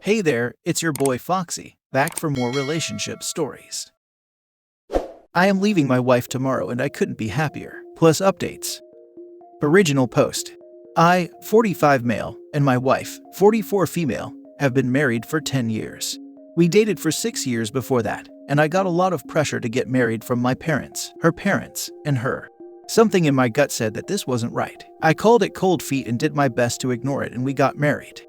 Hey there, it's your boy Foxy, back for more relationship stories. I am leaving my wife tomorrow and I couldn't be happier. Plus updates. Original post. I, 45 male, and my wife, 44 female, have been married for 10 years. We dated for 6 years before that, and I got a lot of pressure to get married from my parents, her parents, and her. Something in my gut said that this wasn't right. I called it cold feet and did my best to ignore it, and we got married.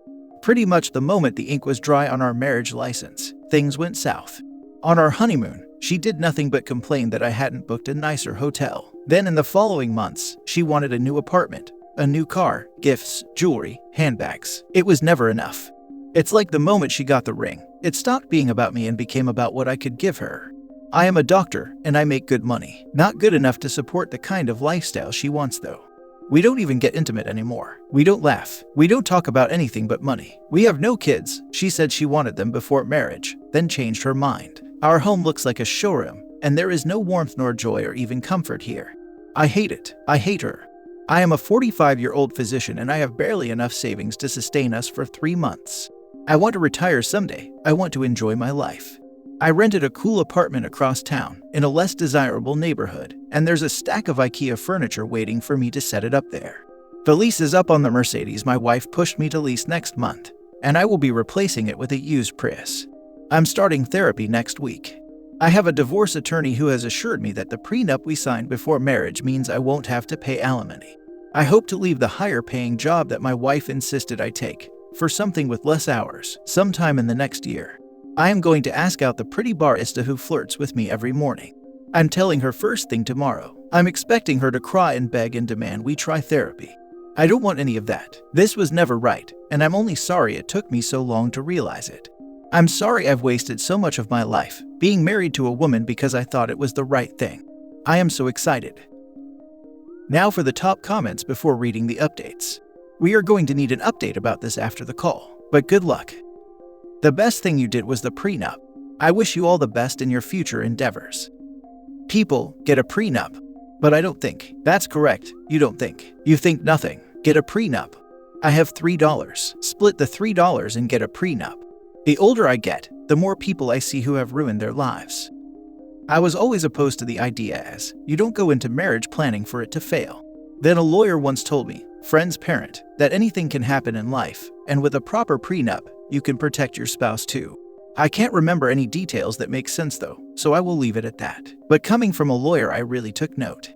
Pretty much the moment the ink was dry on our marriage license, things went south. On our honeymoon, she did nothing but complain that I hadn't booked a nicer hotel. Then in the following months, she wanted a new apartment, a new car, gifts, jewelry, handbags. It was never enough. It's like the moment she got the ring, it stopped being about me and became about what I could give her. I am a doctor, and I make good money. Not good enough to support the kind of lifestyle she wants though. We don't even get intimate anymore. We don't laugh. We don't talk about anything but money. We have no kids. She said she wanted them before marriage, then changed her mind. Our home looks like a showroom, and there is no warmth nor joy or even comfort here. I hate it. I hate her. I am a 45-year-old physician and I have barely enough savings to sustain us for 3 months. I want to retire someday. I want to enjoy my life. I rented a cool apartment across town in a less desirable neighborhood, and there's a stack of IKEA furniture waiting for me to set it up there. The lease is up on the Mercedes my wife pushed me to lease next month, and I will be replacing it with a used Prius. I'm starting therapy next week. I have a divorce attorney who has assured me that the prenup we signed before marriage means I won't have to pay alimony. I hope to leave the higher-paying job that my wife insisted I take for something with less hours sometime in the next year. I am going to ask out the pretty barista who flirts with me every morning. I'm telling her first thing tomorrow. I'm expecting her to cry and beg and demand we try therapy. I don't want any of that. This was never right, and I'm only sorry it took me so long to realize it. I'm sorry I've wasted so much of my life being married to a woman because I thought it was the right thing. I am so excited. Now for the top comments before reading the updates. We are going to need an update about this after the call, but good luck. The best thing you did was the prenup. I wish you all the best in your future endeavors. People get a prenup, but I don't think. That's correct, you don't think. You think nothing. Get a prenup. I have $3. Split the $3 and get a prenup. The older I get, the more people I see who have ruined their lives. I was always opposed to the idea as, you don't go into marriage planning for it to fail. Then a lawyer once told me, friend's parent, that anything can happen in life, and with a proper prenup, you can protect your spouse too. I can't remember any details that make sense though, so I will leave it at that. But coming from a lawyer, I really took note.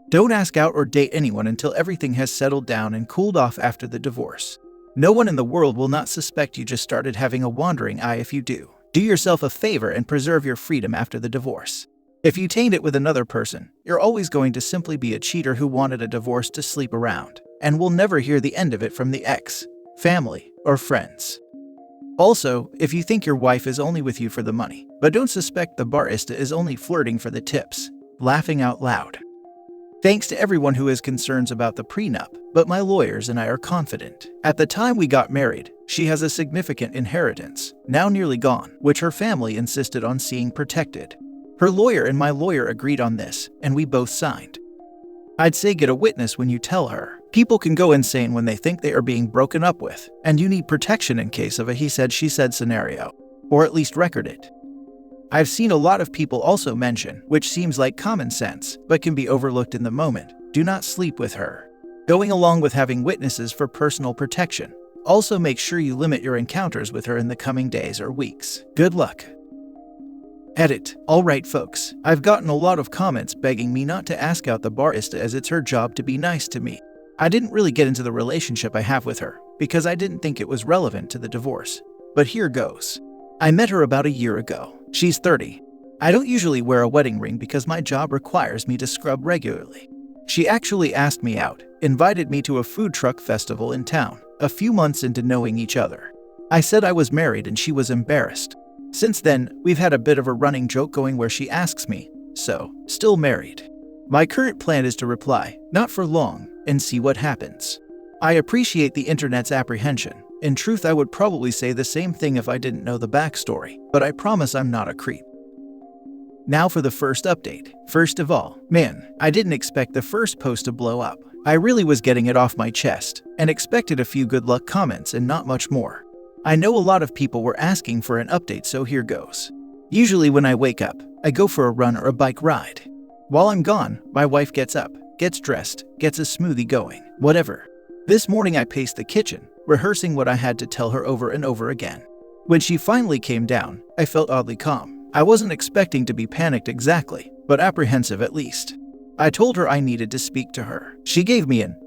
Don't ask out or date anyone until everything has settled down and cooled off after the divorce. No one in the world will not suspect you just started having a wandering eye if you do. Do yourself a favor and preserve your freedom after the divorce. If you taint it with another person, you're always going to simply be a cheater who wanted a divorce to sleep around, and will never hear the end of it from the ex, family, or friends. Also, if you think your wife is only with you for the money, but don't suspect the barista is only flirting for the tips, laughing out loud. Thanks to everyone who has concerns about the prenup, but my lawyers and I are confident. At the time we got married, she has a significant inheritance, now nearly gone, which her family insisted on seeing protected. Her lawyer and my lawyer agreed on this, and we both signed. I'd say get a witness when you tell her. People can go insane when they think they are being broken up with, and you need protection in case of a he said she said scenario, or at least record it. I've seen a lot of people also mention, which seems like common sense, but can be overlooked in the moment, do not sleep with her. Going along with having witnesses for personal protection. Also make sure you limit your encounters with her in the coming days or weeks. Good luck. Edit. Alright folks, I've gotten a lot of comments begging me not to ask out the barista as it's her job to be nice to me. I didn't really get into the relationship I have with her, because I didn't think it was relevant to the divorce. But here goes. I met her about a year ago. She's 30. I don't usually wear a wedding ring because my job requires me to scrub regularly. She actually asked me out, invited me to a food truck festival in town, a few months into knowing each other. I said I was married and she was embarrassed. Since then, we've had a bit of a running joke going where she asks me, so, still married? My current plan is to reply, not for long, and see what happens. I appreciate the internet's apprehension. In truth, I would probably say the same thing if I didn't know the backstory, but I promise I'm not a creep. Now for the first update. First of all, man, I didn't expect the first post to blow up. I really was getting it off my chest, and expected a few good luck comments and not much more. I know a lot of people were asking for an update, so here goes. Usually when I wake up, I go for a run or a bike ride. While I'm gone, my wife gets up, gets dressed, gets a smoothie going, whatever. This morning I paced the kitchen, rehearsing what I had to tell her over and over again. When she finally came down, I felt oddly calm. I wasn't expecting to be panicked exactly, but apprehensive at least. I told her I needed to speak to her. She gave me an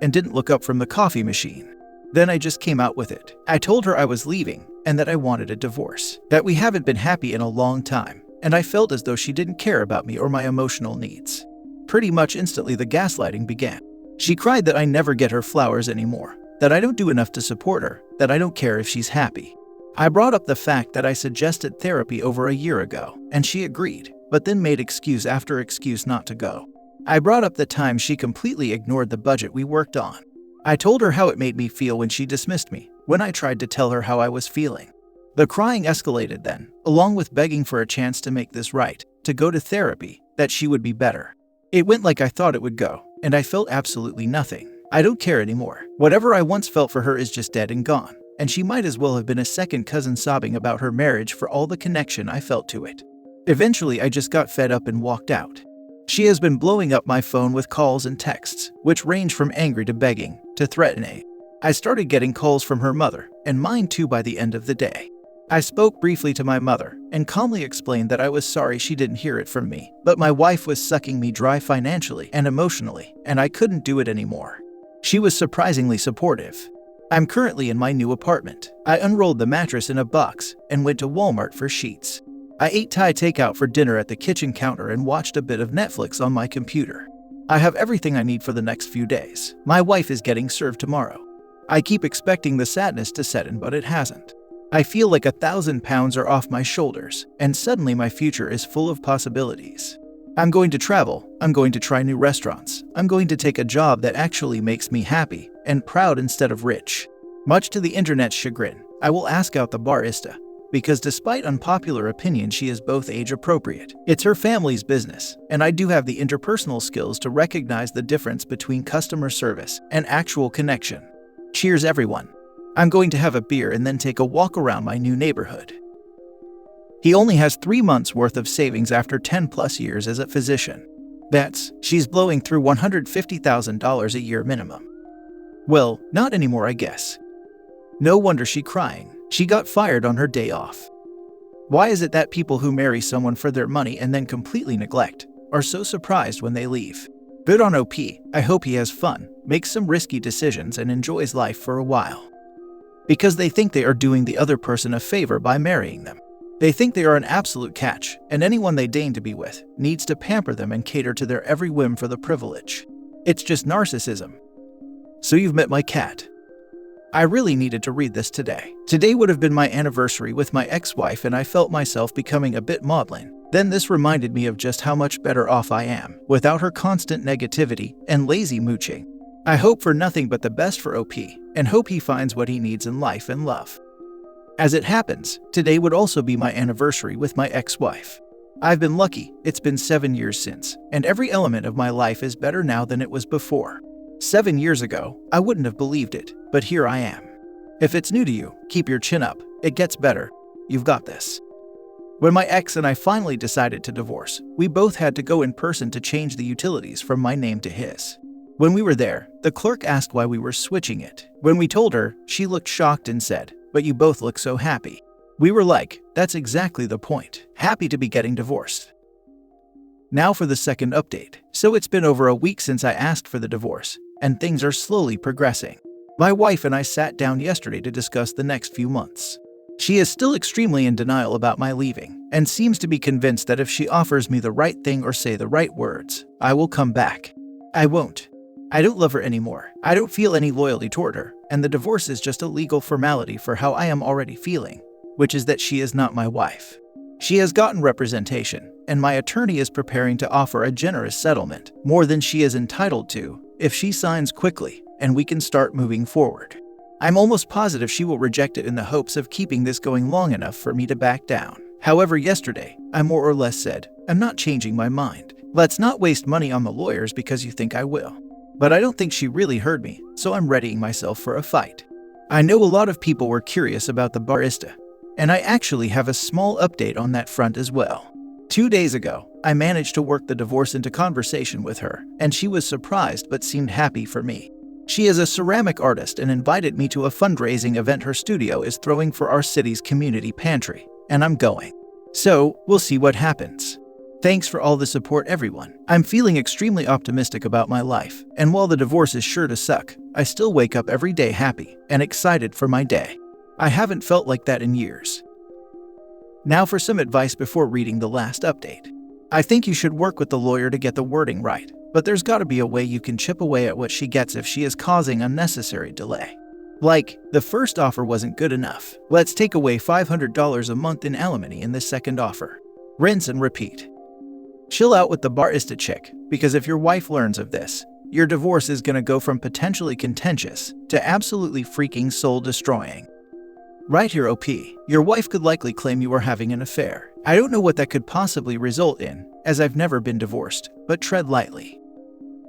and didn't look up from the coffee machine. Then I just came out with it. I told her I was leaving and that I wanted a divorce, that we haven't been happy in a long time, and I felt as though she didn't care about me or my emotional needs. Pretty much instantly the gaslighting began. She cried that I never get her flowers anymore, that I don't do enough to support her, that I don't care if she's happy. I brought up the fact that I suggested therapy over a year ago, and she agreed, but then made excuse after excuse not to go. I brought up the time she completely ignored the budget we worked on. I told her how it made me feel when she dismissed me, when I tried to tell her how I was feeling. The crying escalated then, along with begging for a chance to make this right, to go to therapy, that she would be better. It went like I thought it would go, and I felt absolutely nothing. I don't care anymore. Whatever I once felt for her is just dead and gone, and she might as well have been a second cousin sobbing about her marriage for all the connection I felt to it. Eventually, I just got fed up and walked out. She has been blowing up my phone with calls and texts, which range from angry to begging, to threatening. I started getting calls from her mother, and mine too by the end of the day. I spoke briefly to my mother, and calmly explained that I was sorry she didn't hear it from me, but my wife was sucking me dry financially and emotionally, and I couldn't do it anymore. She was surprisingly supportive. I'm currently in my new apartment. I unrolled the mattress in a box, and went to Walmart for sheets. I ate Thai takeout for dinner at the kitchen counter and watched a bit of Netflix on my computer. I have everything I need for the next few days. My wife is getting served tomorrow. I keep expecting the sadness to set in, but it hasn't. I feel like 1,000 pounds are off my shoulders, and suddenly my future is full of possibilities. I'm going to travel, I'm going to try new restaurants, I'm going to take a job that actually makes me happy and proud instead of rich. Much to the internet's chagrin, I will ask out the barista, because despite unpopular opinion, she is both age appropriate. It's her family's business, and I do have the interpersonal skills to recognize the difference between customer service and actual connection. Cheers, everyone. I'm going to have a beer and then take a walk around my new neighborhood. He only has 3 months worth of savings after 10 plus years as a physician. She's blowing through $150,000 a year minimum. Well, not anymore, I guess. No wonder she's crying. She got fired on her day off. Why is it that people who marry someone for their money and then completely neglect are so surprised when they leave? Good on OP. I hope he has fun, makes some risky decisions, and enjoys life for a while. Because they think they are doing the other person a favor by marrying them. They think they are an absolute catch, and anyone they deign to be with needs to pamper them and cater to their every whim for the privilege. It's just narcissism. So you've met my cat. I really needed to read this today. Today would have been my anniversary with my ex-wife, and I felt myself becoming a bit maudlin. Then this reminded me of just how much better off I am without her constant negativity and lazy mooching. I hope for nothing but the best for OP, and hope he finds what he needs in life and love. As it happens, today would also be my anniversary with my ex-wife. I've been lucky, it's been 7 years since, and every element of my life is better now than it was before. 7 years ago, I wouldn't have believed it, but here I am. If it's new to you, keep your chin up, it gets better. You've got this. When my ex and I finally decided to divorce, we both had to go in person to change the utilities from my name to his. When we were there, the clerk asked why we were switching it. When we told her, she looked shocked and said, "But you both look so happy." We were like, that's exactly the point. Happy to be getting divorced. Now for the second update. So it's been over a week since I asked for the divorce, and things are slowly progressing. My wife and I sat down yesterday to discuss the next few months. She is still extremely in denial about my leaving, and seems to be convinced that if she offers me the right thing or say the right words, I will come back. I won't. I don't love her anymore. I don't feel any loyalty toward her, and the divorce is just a legal formality for how I am already feeling, which is that she is not my wife. She has gotten representation, and my attorney is preparing to offer a generous settlement, more than she is entitled to, if she signs quickly, and we can start moving forward. I'm almost positive she will reject it in the hopes of keeping this going long enough for me to back down. However, yesterday, I more or less said, I'm not changing my mind. Let's not waste money on the lawyers because you think I will. But I don't think she really heard me, so I'm readying myself for a fight. I know a lot of people were curious about the barista, and I actually have a small update on that front as well. 2 days ago, I managed to work the divorce into conversation with her, and she was surprised but seemed happy for me. She is a ceramic artist and invited me to a fundraising event her studio is throwing for our city's community pantry, and I'm going. So, we'll see what happens. Thanks for all the support, everyone. I'm feeling extremely optimistic about my life, and while the divorce is sure to suck, I still wake up every day happy and excited for my day. I haven't felt like that in years. Now for some advice before reading the last update. I think you should work with the lawyer to get the wording right, but there's gotta be a way you can chip away at what she gets if she is causing unnecessary delay. Like, the first offer wasn't good enough. Let's take away $500 a month in alimony in this second offer. Rinse and repeat. Chill out with the barista chick, because if your wife learns of this, your divorce is gonna go from potentially contentious to absolutely freaking soul-destroying. Right here, OP, your wife could likely claim you are having an affair. I don't know what that could possibly result in, as I've never been divorced, but tread lightly.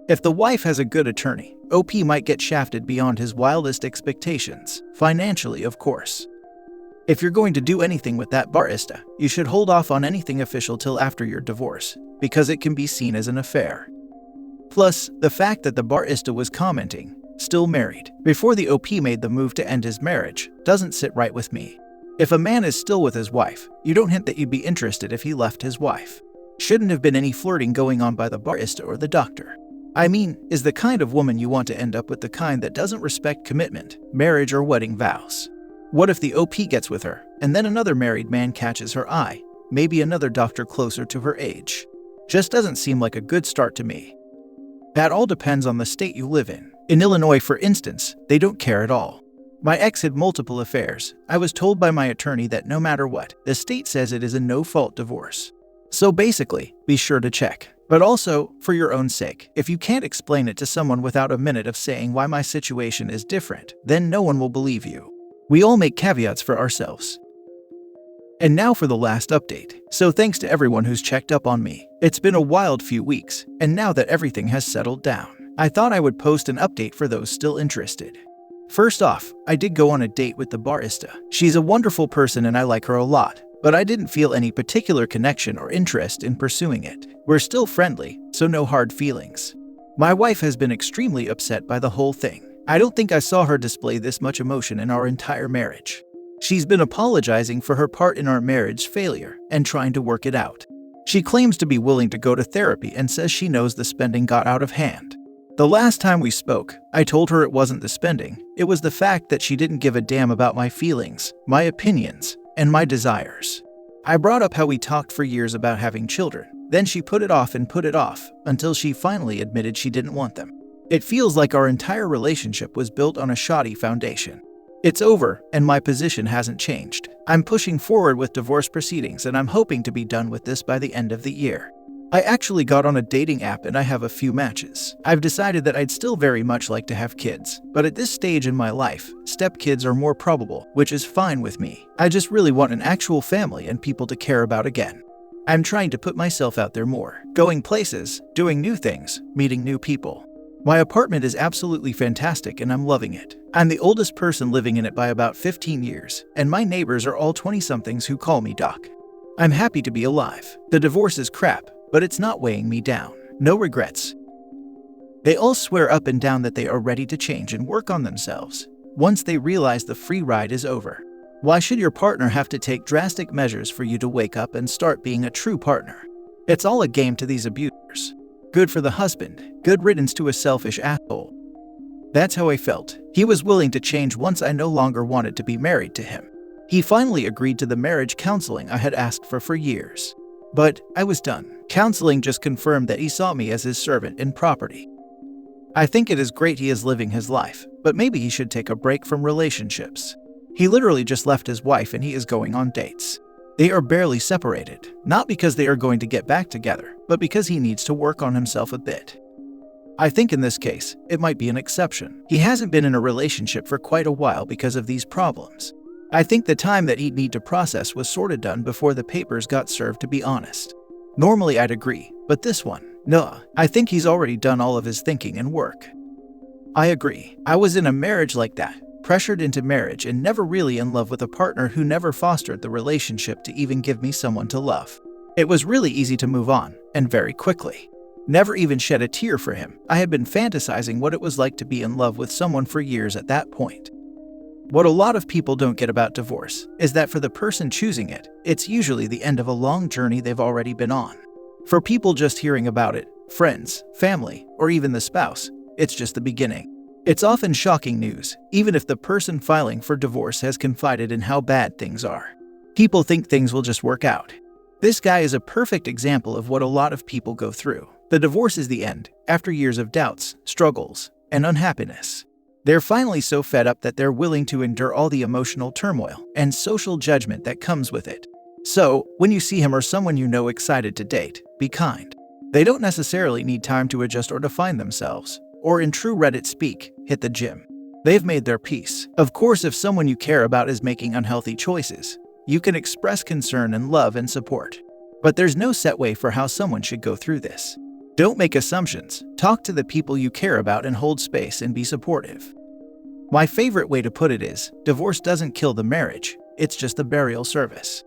If the wife has a good attorney, OP might get shafted beyond his wildest expectations, financially of course. If you're going to do anything with that barista, you should hold off on anything official till after your divorce, because it can be seen as an affair. Plus, the fact that the barista was commenting, still married, before the OP made the move to end his marriage, doesn't sit right with me. If a man is still with his wife, you don't hint that you'd be interested if he left his wife. Shouldn't have been any flirting going on by the barista or the doctor. I mean, is the kind of woman you want to end up with the kind that doesn't respect commitment, marriage, or wedding vows? What if the OP gets with her, and then another married man catches her eye, maybe another doctor closer to her age? Just doesn't seem like a good start to me. That all depends on the state you live in. In Illinois, for instance, they don't care at all. My ex had multiple affairs. I was told by my attorney that no matter what, the state says it is a no-fault divorce. So basically, be sure to check. But also, for your own sake, if you can't explain it to someone without a minute of saying why my situation is different, then no one will believe you. We all make caveats for ourselves. And now for the last update. So thanks to everyone who's checked up on me. It's been a wild few weeks, and now that everything has settled down, I thought I would post an update for those still interested. First off, I did go on a date with the barista. She's a wonderful person and I like her a lot, but I didn't feel any particular connection or interest in pursuing it. We're still friendly, so no hard feelings. My wife has been extremely upset by the whole thing. I don't think I saw her display this much emotion in our entire marriage. She's been apologizing for her part in our marriage failure and trying to work it out. She claims to be willing to go to therapy and says she knows the spending got out of hand. The last time we spoke, I told her it wasn't the spending, it was the fact that she didn't give a damn about my feelings, my opinions, and my desires. I brought up how we talked for years about having children. Then she put it off until she finally admitted she didn't want them. It feels like our entire relationship was built on a shoddy foundation. It's over, and my position hasn't changed. I'm pushing forward with divorce proceedings, and I'm hoping to be done with this by the end of the year. I actually got on a dating app and I have a few matches. I've decided that I'd still very much like to have kids, but at this stage in my life, stepkids are more probable, which is fine with me. I just really want an actual family and people to care about again. I'm trying to put myself out there more, going places, doing new things, meeting new people. My apartment is absolutely fantastic and I'm loving it. I'm the oldest person living in it by about 15 years, and my neighbors are all 20-somethings who call me Doc. I'm happy to be alive. The divorce is crap, but it's not weighing me down. No regrets. They all swear up and down that they are ready to change and work on themselves once they realize the free ride is over. Why should your partner have to take drastic measures for you to wake up and start being a true partner? It's all a game to these abusers. Good for the husband. Good riddance to a selfish asshole. That's how I felt. He was willing to change once I no longer wanted to be married to him. He finally agreed to the marriage counseling I had asked for years. But I was done. Counseling just confirmed that he saw me as his servant and property. I think it is great he is living his life, but maybe he should take a break from relationships. He literally just left his wife and he is going on dates. They are barely separated, not because they are going to get back together, but because he needs to work on himself a bit. I think in this case, it might be an exception. He hasn't been in a relationship for quite a while because of these problems. I think the time that he'd need to process was sorta done before the papers got served, to be honest. Normally I'd agree, but this one, nah, I think he's already done all of his thinking and work. I agree. I was in a marriage like that, pressured into marriage, and never really in love with a partner who never fostered the relationship to even give me someone to love. It was really easy to move on, and very quickly. Never even shed a tear for him. I had been fantasizing what it was like to be in love with someone for years at that point. What a lot of people don't get about divorce is that for the person choosing it, it's usually the end of a long journey they've already been on. For people just hearing about it, friends, family, or even the spouse, it's just the beginning. It's often shocking news, even if the person filing for divorce has confided in how bad things are. People think things will just work out. This guy is a perfect example of what a lot of people go through. The divorce is the end, after years of doubts, struggles, and unhappiness. They're finally so fed up that they're willing to endure all the emotional turmoil and social judgment that comes with it. So, when you see him or someone you know excited to date, be kind. They don't necessarily need time to adjust or define themselves, or in true Reddit speak, hit the gym. They've made their peace. Of course, if someone you care about is making unhealthy choices, you can express concern and love and support. But there's no set way for how someone should go through this. Don't make assumptions. Talk to the people you care about and hold space and be supportive. My favorite way to put it is, divorce doesn't kill the marriage, it's just the burial service.